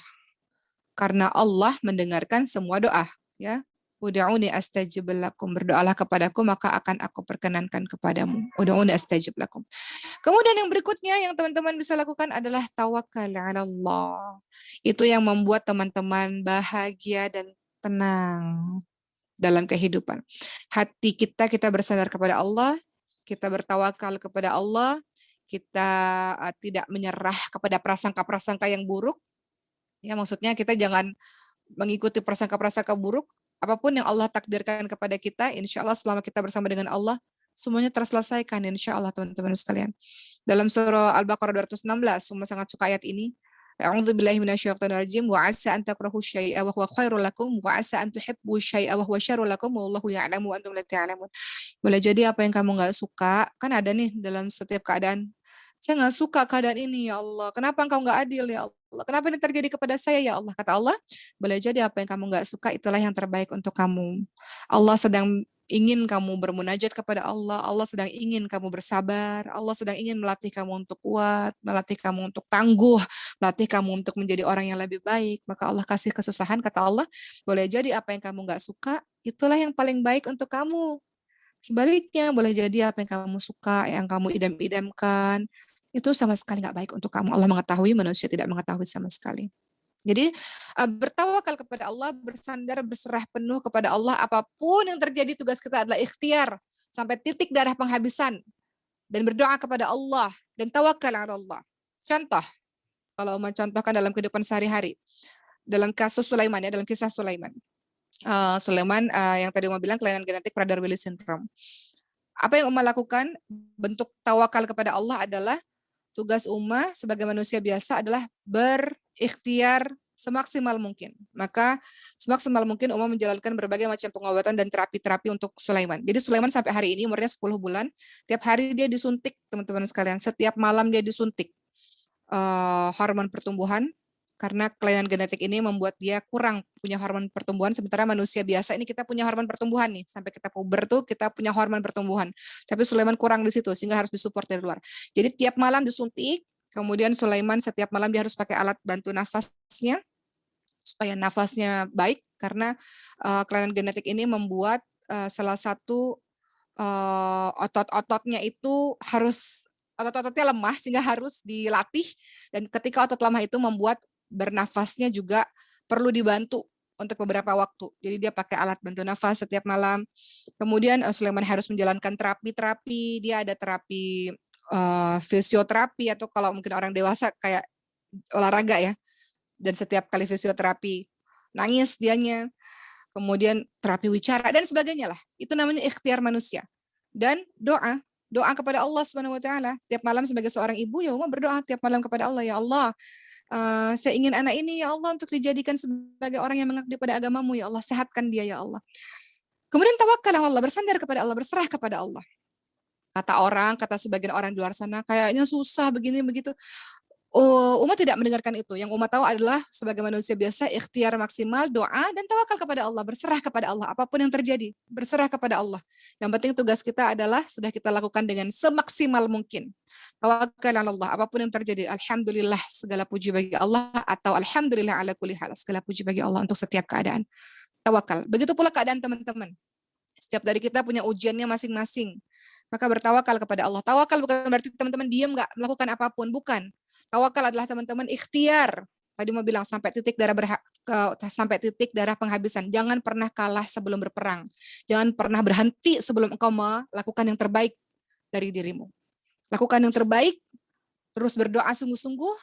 Karena Allah mendengarkan semua doa, ya. Ud'uni astajib lakum, berdoalah kepadaku maka akan aku perkenankan kepadamu. Ud'uni astajib lakum. Kemudian yang berikutnya yang teman-teman bisa lakukan adalah tawakal 'ala Allah. Itu yang membuat teman-teman bahagia dan tenang dalam kehidupan. Hati kita bersandar kepada Allah, kita bertawakal kepada Allah, kita tidak menyerah kepada prasangka-prasangka yang buruk. Ya, maksudnya kita jangan mengikuti prasangka-prasangka buruk. Apapun yang Allah takdirkan kepada kita, insya Allah selama kita bersama dengan Allah, semuanya terselesaikan insya Allah teman-teman sekalian. Dalam surah Al-Baqarah 216, semua sangat suka ayat ini. A'udzubillahi minasyaitonirrajim wa 'asa an takrahu syai'a wa huwa khairul lakum wa 'asa an tuhibbu syai'a wa huwa syarrul lakum wallahu ya'lamu wa antum la ta'lamun. Boleh jadi apa yang kamu nggak suka, kan ada nih dalam setiap keadaan. Saya nggak suka keadaan ini ya Allah. Kenapa engkau nggak adil ya Allah? Kenapa ini terjadi kepada saya ya Allah? Kata Allah, boleh jadi apa yang kamu nggak suka itulah yang terbaik untuk kamu. Allah sedang ingin kamu bermunajat kepada Allah. Allah sedang ingin kamu bersabar. Allah sedang ingin melatih kamu untuk kuat, melatih kamu untuk tangguh, melatih kamu untuk menjadi orang yang lebih baik. Maka Allah kasih kesusahan, kata Allah, boleh jadi apa yang kamu nggak suka, itulah yang paling baik untuk kamu. Sebaliknya, boleh jadi apa yang kamu suka, yang kamu idam-idamkan, itu sama sekali nggak baik untuk kamu. Allah mengetahui, manusia tidak mengetahui sama sekali. Jadi bertawakal kepada Allah, bersandar, berserah penuh kepada Allah. Apapun yang terjadi, tugas kita adalah ikhtiar sampai titik darah penghabisan dan berdoa kepada Allah dan tawakal ala Allah. Contoh, kalau mencontohkan dalam kehidupan sehari-hari, dalam kasus Sulaiman ya, dalam kisah Sulaiman. Sulaiman yang tadi mau bilang kelainan genetik Prader-Willi syndrome. Apa yang Ummah lakukan? Bentuk tawakal kepada Allah adalah tugas Ummah sebagai manusia biasa adalah berikhtiar semaksimal mungkin. Maka semaksimal mungkin Ummah menjalankan berbagai macam pengobatan dan terapi-terapi untuk Sulaiman. Jadi Sulaiman sampai hari ini umurnya 10 bulan, tiap hari dia disuntik, teman-teman sekalian. Setiap malam dia disuntik hormon pertumbuhan, karena kelainan genetik ini membuat dia kurang punya hormon pertumbuhan, sementara manusia biasa ini kita punya hormon pertumbuhan nih, sampai kita puber tuh kita punya hormon pertumbuhan, tapi Sulaiman kurang di situ sehingga harus disupport dari luar. Jadi tiap malam disuntik, kemudian Sulaiman setiap malam dia harus pakai alat bantu nafasnya supaya nafasnya baik, karena kelainan genetik ini membuat salah satu otot-ototnya itu harus otot-ototnya lemah sehingga harus dilatih, dan ketika otot lemah itu membuat bernafasnya juga perlu dibantu untuk beberapa waktu. Jadi dia pakai alat bantu nafas setiap malam. Kemudian Sulaiman harus menjalankan terapi-terapi. Dia ada terapi fisioterapi, atau kalau mungkin orang dewasa kayak olahraga ya. Dan setiap kali fisioterapi nangis dianya. Kemudian terapi wicara dan sebagainya lah. Itu namanya ikhtiar manusia. Dan doa kepada Allah Subhanahu wa taala. Tiap malam sebagai seorang ibu ya Umar berdoa tiap malam kepada Allah, ya Allah, saya ingin anak ini ya Allah untuk dijadikan sebagai orang yang mengabdi pada agamamu, ya Allah, sehatkan dia ya Allah. Kemudian tawakal Allah, bersandar kepada Allah, berserah kepada Allah. Kata sebagian orang di luar sana, kayaknya susah begini begitu. Umat tidak mendengarkan itu. Yang umat tahu adalah sebagai manusia biasa, ikhtiar maksimal, doa, dan tawakal kepada Allah, berserah kepada Allah. Apapun yang terjadi, berserah kepada Allah. Yang penting tugas kita adalah sudah kita lakukan dengan semaksimal mungkin. Tawakal Allah, apapun yang terjadi, alhamdulillah, segala puji bagi Allah, atau alhamdulillah ala kulli hal, segala puji bagi Allah untuk setiap keadaan. Tawakal. Begitu pula keadaan teman-teman. Setiap dari kita punya ujiannya masing-masing. Maka bertawakal kepada Allah. Tawakal bukan berarti teman-teman diam nggak melakukan apapun, bukan. Tawakal adalah teman-teman ikhtiar. Tadi mau bilang sampai titik darah penghabisan. Jangan pernah kalah sebelum berperang. Jangan pernah berhenti sebelum engkau melakukan yang terbaik dari dirimu. Lakukan yang terbaik, terus berdoa sungguh-sungguh,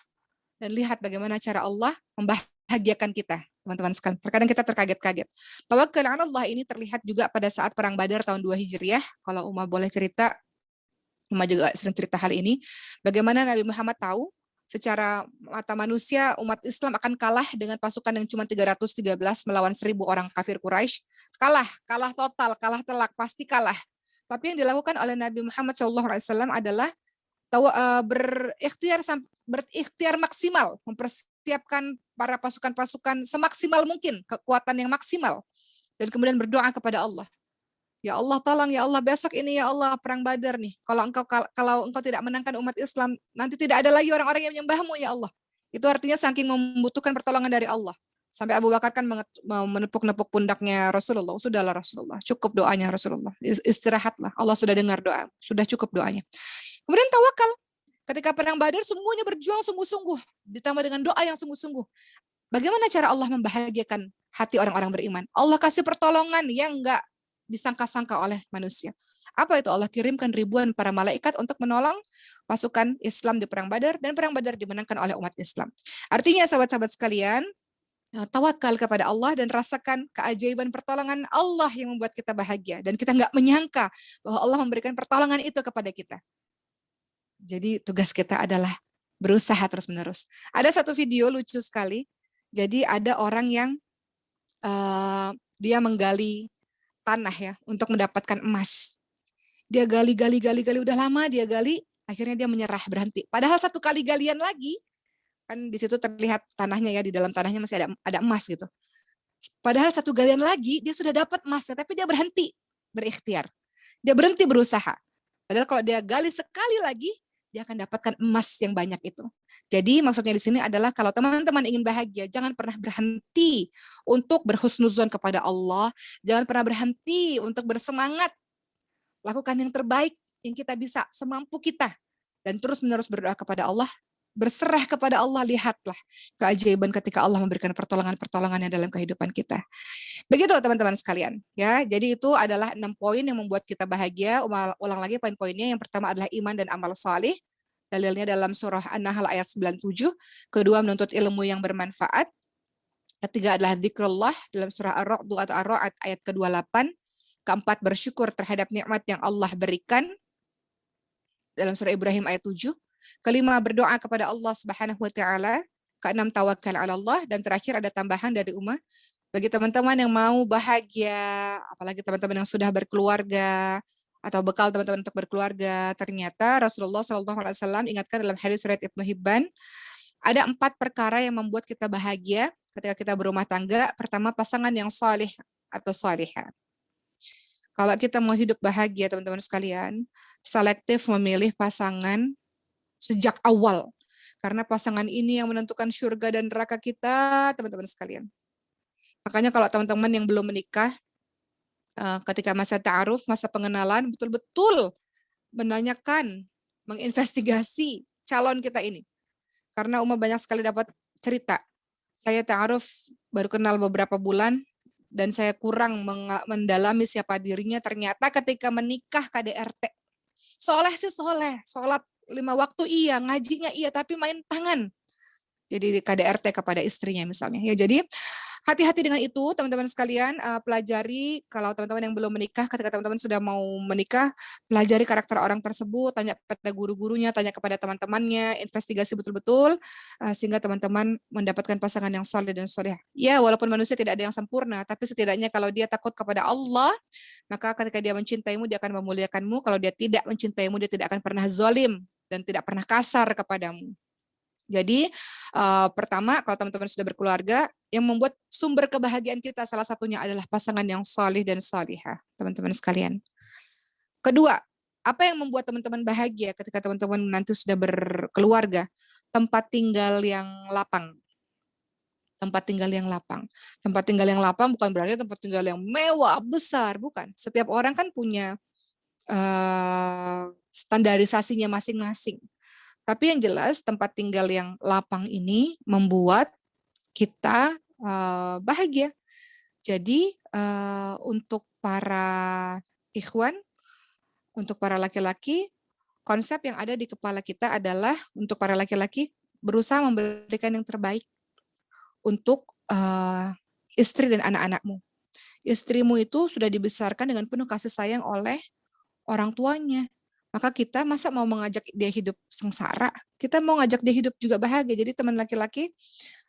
dan lihat bagaimana cara Allah membahagiakan kita, teman-teman sekalian. Terkadang kita terkaget-kaget. Tawakal ala Allah ini terlihat juga pada saat Perang Badar tahun 2 Hijriah. Kalau Uma boleh cerita, Uma juga sering cerita hal ini. Bagaimana Nabi Muhammad tahu secara mata manusia umat Islam akan kalah dengan pasukan yang cuma 313 melawan 1000 orang kafir Quraisy. Kalah total, kalah telak, pasti kalah. Tapi yang dilakukan oleh Nabi Muhammad SAW adalah berikhtiar maksimal, mempersiapkan para pasukan-pasukan semaksimal mungkin, kekuatan yang maksimal, dan kemudian berdoa kepada Allah. Ya Allah, tolong ya Allah, besok ini ya Allah Perang Badar nih. Kalau engkau tidak menangkan umat Islam, nanti tidak ada lagi orang-orang yang menyembahmu ya Allah. Itu artinya saking membutuhkan pertolongan dari Allah. Sampai Abu Bakar kan menepuk-nepuk pundaknya Rasulullah. Sudahlah Rasulullah, cukup doanya Rasulullah. Istirahatlah, Allah sudah dengar doa, sudah cukup doanya. Kemudian tawakal. Ketika Perang Badar semuanya berjuang sungguh-sungguh, ditambah dengan doa yang sungguh-sungguh. Bagaimana cara Allah membahagiakan hati orang-orang beriman? Allah kasih pertolongan yang enggak disangka-sangka oleh manusia. Apa itu? Allah kirimkan ribuan para malaikat untuk menolong pasukan Islam di Perang Badar, dan Perang Badar dimenangkan oleh umat Islam. Artinya sahabat-sahabat sekalian, tawakal kepada Allah dan rasakan keajaiban pertolongan Allah yang membuat kita bahagia, dan kita nggak menyangka bahwa Allah memberikan pertolongan itu kepada kita. Jadi tugas kita adalah berusaha terus-menerus. Ada satu video lucu sekali. Jadi ada orang yang dia menggali tanah ya untuk mendapatkan emas. Dia gali, udah lama dia gali, akhirnya dia menyerah, berhenti. Padahal satu kali galian lagi, kan di situ terlihat tanahnya ya, di dalam tanahnya masih ada emas gitu. Padahal satu galian lagi dia sudah dapat emasnya, tapi dia berhenti berikhtiar. Dia berhenti berusaha. Padahal kalau dia gali sekali lagi, dia akan dapatkan emas yang banyak itu. Jadi maksudnya di sini adalah kalau teman-teman ingin bahagia, jangan pernah berhenti untuk berhusnuzon kepada Allah. Jangan pernah berhenti untuk bersemangat. Lakukan yang terbaik yang kita bisa, semampu kita. Dan terus-menerus berdoa kepada Allah. Berserah kepada Allah, lihatlah keajaiban ketika Allah memberikan pertolongan-pertolongannya dalam kehidupan kita. Begitu teman-teman sekalian. Ya, jadi itu adalah 6 poin yang membuat kita bahagia. Ulang lagi poin-poinnya. Yang pertama adalah iman dan amal salih. Dalilnya dalam surah An-Nahl ayat 97. Kedua, menuntut ilmu yang bermanfaat. Ketiga adalah zikrullah dalam surah Ar-Ra'd atau Ar-Ra'd ayat ke-28. Keempat, bersyukur terhadap nikmat yang Allah berikan dalam surah Ibrahim ayat 7. Kelima, berdoa kepada Allah Subhanahu wa taala. Keenam, tawakal ala Allah, dan terakhir ada tambahan dari Ummah bagi teman-teman yang mau bahagia, apalagi teman-teman yang sudah berkeluarga atau bekal teman-teman untuk berkeluarga. Ternyata Rasulullah SAW ingatkan dalam hadis riwayat Ibnu Hibban, ada 4 perkara yang membuat kita bahagia ketika kita berumah tangga. Pertama, pasangan yang saleh atau salihah. Kalau kita mau hidup bahagia, teman-teman sekalian, selektif memilih pasangan sejak awal. Karena pasangan ini yang menentukan surga dan neraka kita, teman-teman sekalian. Makanya kalau teman-teman yang belum menikah, ketika masa ta'aruf, masa pengenalan, betul-betul menanyakan, menginvestigasi calon kita ini. Karena Uma banyak sekali dapat cerita. Saya ta'aruf baru kenal beberapa bulan, dan saya kurang mendalami siapa dirinya. Ternyata ketika menikah KDRT, soleh sih soleh, sholat 5 waktu iya, ngajinya iya, tapi main tangan. Jadi KDRT kepada istrinya misalnya. Ya, jadi hati-hati dengan itu, teman-teman sekalian. Pelajari, kalau teman-teman yang belum menikah, ketika teman-teman sudah mau menikah, pelajari karakter orang tersebut, tanya kepada guru-gurunya, tanya kepada teman-temannya, investigasi betul-betul, sehingga teman-teman mendapatkan pasangan yang soleh dan soleh. Ya, walaupun manusia tidak ada yang sempurna, tapi setidaknya kalau dia takut kepada Allah, maka ketika dia mencintaimu, dia akan memuliakanmu. Kalau dia tidak mencintaimu, dia tidak akan pernah zalim dan tidak pernah kasar kepadamu. Jadi pertama, kalau teman-teman sudah berkeluarga, yang membuat sumber kebahagiaan kita salah satunya adalah pasangan yang salih dan salihah, teman-teman sekalian. Kedua, apa yang membuat teman-teman bahagia ketika teman-teman nanti sudah berkeluarga? Tempat tinggal yang lapang. Tempat tinggal yang lapang. Tempat tinggal yang lapang bukan berarti tempat tinggal yang mewah, besar, bukan. Setiap orang kan punya standarisasinya masing-masing. Tapi yang jelas tempat tinggal yang lapang ini membuat kita bahagia. Jadi untuk para ikhwan, untuk para laki-laki, konsep yang ada di kepala kita adalah untuk para laki-laki berusaha memberikan yang terbaik untuk istri dan anak-anakmu. Istrimu itu sudah dibesarkan dengan penuh kasih sayang oleh orang tuanya. Maka kita masa mau mengajak dia hidup sengsara, kita mau ngajak dia hidup juga bahagia. Jadi teman laki-laki,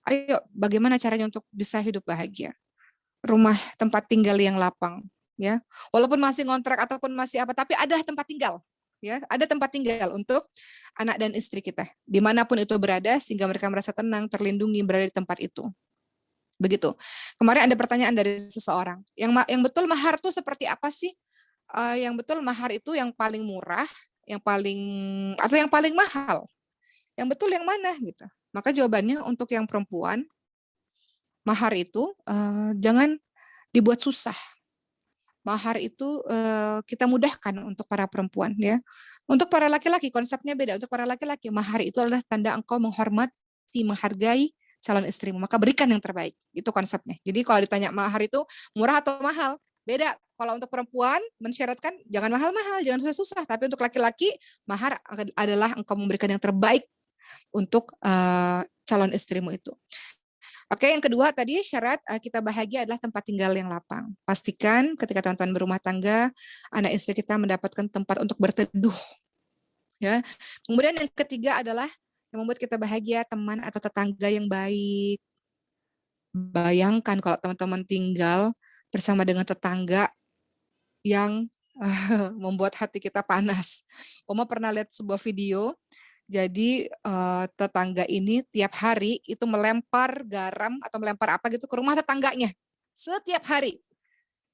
ayo bagaimana caranya untuk bisa hidup bahagia? Rumah tempat tinggal yang lapang, ya. Walaupun masih ngontrak ataupun masih apa, tapi ada tempat tinggal, ya. Ada tempat tinggal untuk anak dan istri kita, dimanapun itu berada, sehingga mereka merasa tenang, terlindungi berada di tempat itu. Begitu. Kemarin ada pertanyaan dari seseorang, yang betul mahar tuh seperti apa sih? Yang betul mahar itu yang paling murah, yang paling atau yang paling mahal? Yang betul yang mana gitu? Maka jawabannya untuk yang perempuan, mahar itu jangan dibuat susah. Mahar itu kita mudahkan untuk para perempuan, ya. Untuk para laki-laki konsepnya beda. Untuk para laki-laki mahar itu adalah tanda engkau menghormati, menghargai calon istrimu. Maka berikan yang terbaik. Itu konsepnya. Jadi kalau ditanya mahar itu murah atau mahal, beda. Kalau untuk perempuan mensyaratkan jangan mahal-mahal, jangan susah-susah. Tapi untuk laki-laki mahar adalah engkau memberikan yang terbaik untuk calon istrimu itu. Oke, yang kedua tadi syarat kita bahagia adalah tempat tinggal yang lapang. Pastikan ketika teman-teman berumah tangga, anak istri kita mendapatkan tempat untuk berteduh. Ya. Kemudian yang ketiga adalah yang membuat kita bahagia, teman atau tetangga yang baik. Bayangkan kalau teman-teman tinggal bersama dengan tetangga yang membuat hati kita panas. Oma pernah lihat sebuah video, jadi tetangga ini tiap hari itu melempar garam atau melempar apa gitu ke rumah tetangganya. Setiap hari.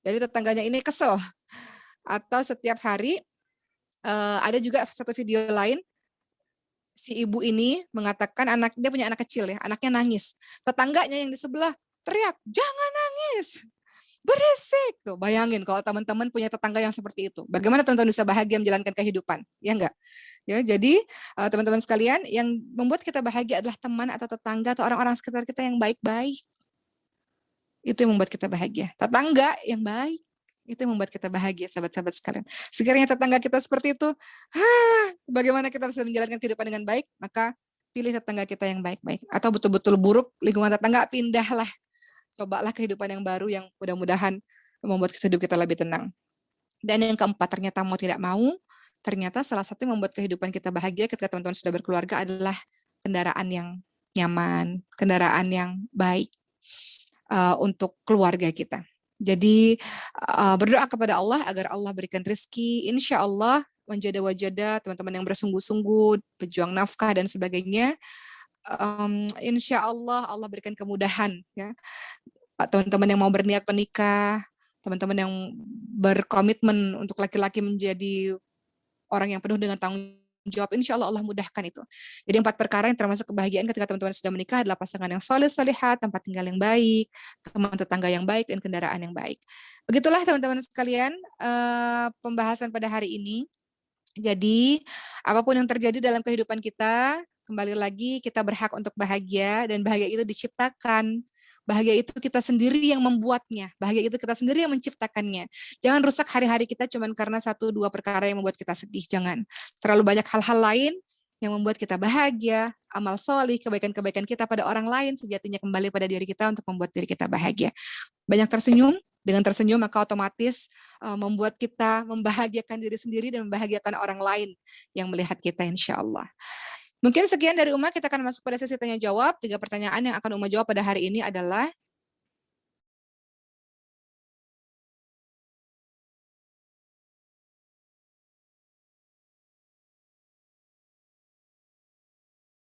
Jadi tetangganya ini kesel. Atau setiap hari ada juga satu video lain, si ibu ini mengatakan dia punya anak kecil ya, anaknya nangis. Tetangganya yang di sebelah teriak, "Jangan nangis. Berisik." Tuh, bayangin kalau teman-teman punya tetangga yang seperti itu. Bagaimana teman-teman bisa bahagia menjalankan kehidupan? Ya enggak? Ya, jadi teman-teman sekalian, yang membuat kita bahagia adalah teman atau tetangga atau orang-orang sekitar kita yang baik-baik. Itu yang membuat kita bahagia. Tetangga yang baik, itu yang membuat kita bahagia, sahabat-sahabat sekalian. Sekiranya tetangga kita seperti itu, bagaimana kita bisa menjalankan kehidupan dengan baik? Maka pilih tetangga kita yang baik-baik. Atau betul-betul buruk lingkungan tetangga, pindahlah. Cobalah kehidupan yang baru yang mudah-mudahan membuat hidup kita lebih tenang. Dan yang keempat, ternyata mau tidak mau, ternyata salah satu yang membuat kehidupan kita bahagia ketika teman-teman sudah berkeluarga adalah kendaraan yang nyaman, kendaraan yang baik untuk keluarga kita. Jadi berdoa kepada Allah agar Allah berikan rezeki, insya Allah wajada teman-teman yang bersungguh-sungguh, pejuang nafkah dan sebagainya. Insya Allah Allah berikan kemudahan ya. Teman-teman yang mau berniat menikah, teman-teman yang berkomitmen untuk laki-laki menjadi orang yang penuh dengan tanggung jawab, insya Allah Allah mudahkan itu. Jadi 4 perkara yang termasuk kebahagiaan ketika teman-teman sudah menikah adalah pasangan yang soleh solehah, tempat tinggal yang baik, teman tetangga yang baik, dan kendaraan yang baik. Begitulah teman-teman sekalian pembahasan pada hari ini. Jadi apapun yang terjadi dalam kehidupan kita, kembali lagi kita berhak untuk bahagia, dan bahagia itu diciptakan. Bahagia itu kita sendiri yang membuatnya. Bahagia itu kita sendiri yang menciptakannya. Jangan rusak hari-hari kita cuma karena 1-2 perkara yang membuat kita sedih. Jangan. Terlalu banyak hal-hal lain yang membuat kita bahagia, amal solih, kebaikan-kebaikan kita pada orang lain sejatinya kembali pada diri kita untuk membuat diri kita bahagia. Banyak tersenyum, dengan tersenyum maka otomatis membuat kita membahagiakan diri sendiri dan membahagiakan orang lain yang melihat kita, insya Allah. Mungkin sekian dari Uma, kita akan masuk pada sesi tanya jawab. 3 pertanyaan yang akan Uma jawab pada hari ini adalah,